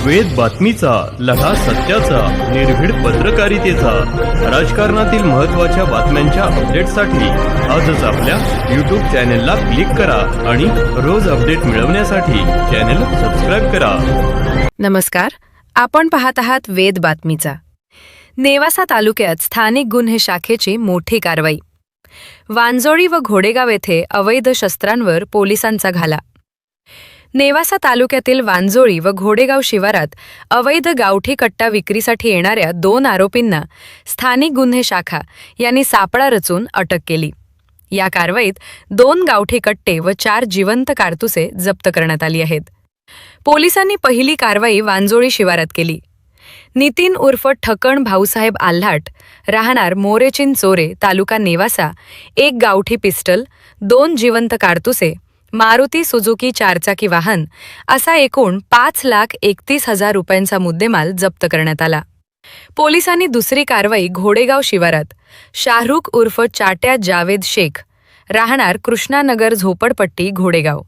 वेद बातमीचा, लढा सत्याचा, निर्भीड पत्रकारितेचा, राजकारणातील महत्त्वाच्या बातम्यांच्या अपडेटसाठी आजच आपल्या यूट्यूब चॅनेलला क्लिक करा आणि रोज अपडेट मिळवण्यासाठी चॅनेल सबस्क्राईब करा. नमस्कार, आपण पाहत आहात वेद बातमीचा. नेवासा तालुक्यात स्थानिक गुन्हे शाखेची मोठी कारवाई. वांजोळी व घोडेगाव येथे अवैध शस्त्रांवर पोलिसांचा घाला. नेवासा तालुक्यातील वांजोळी व घोडेगाव शिवारात अवैध गावठी कट्टा विक्रीसाठी येणाऱ्या 2 आरोपींना स्थानिक गुन्हे शाखा यांनी सापळा रचून अटक केली. या कारवाईत 2 गावठी कट्टे व 4 जिवंत कारतुसे जप्त करण्यात आली आहेत. पोलिसांनी पहिली कारवाई वांजोळी शिवारात केली. नितीन उर्फ ठकण भाऊसाहेब आल्हाट, राहणार मोरेचिंचोरे, तालुका नेवासा, 1 गावठी पिस्टल, 2 जिवंत कारतुसे, मारुती सुझुकी 4चाकी वाहन असा एकूण 5,31,000 रुपयांचा मुद्देमाल जप्त करण्यात आला. पोलिसांनी दुसरी कारवाई घोडेगाव शिवारात शाहरुख उर्फ चाट्या जावेद शेख, राहणार कृष्णानगर झोपडपट्टी घोडेगाव,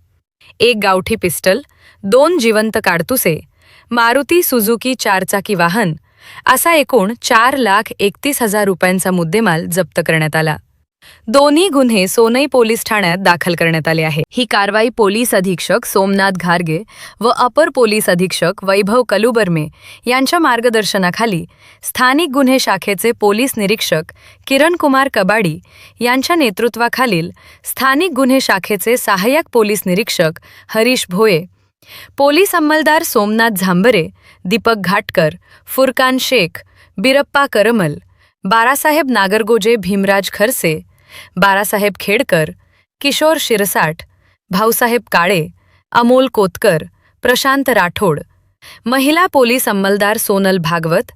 1 गावठी पिस्टल, 2 जिवंत कारतुसे, मारुती सुझुकी 4चाकी वाहन असा एकूण 4,31,000 रुपयांचा मुद्देमाल जप्त करण्यात आला. दोन्ही गुन्हे सोनई पोलीस ठाण्यात दाखल करण्यात आले आहे. ही कारवाई पोलीस अधीक्षक सोमनाथ घारगे व अपर पोलीस अधीक्षक वैभव कलुबर्मे यांच्या मार्गदर्शनाखाली स्थानिक गुन्हे शाखेचे पोलीस निरीक्षक किरण कुमार कबाडी यांच्या नेतृत्वाखालील स्थानिक गुन्हे शाखेचे सहाय्यक पोलीस निरीक्षक हरीश भोये, पोलीस अंमलदार सोमनाथ झांबरे, दीपक घाटकर, फुरकान शेख, बिरप्पा करमल, बारासाहेब नागरगोजे, भीमराज खरसे, बारासाहेब खेडकर, किशोर शिरसाट, भाऊसाहेब काळे, अमोल कोतकर, प्रशांत राठोड, महिला पोलीस अंमलदार सोनल भागवत,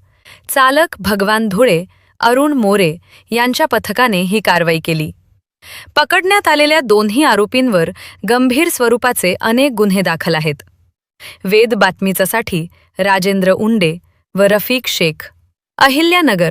चालक भगवान धुळे, अरुण मोरे यांच्या पथकाने ही कारवाई केली. पकडण्यात आलेल्या दोन्ही आरोपींवर गंभीर स्वरूपाचे अनेक गुन्हे दाखल आहेत. वेद बातमीचासाठी राजेंद्र उंडे व रफिक शेख, अहिल्यानगर.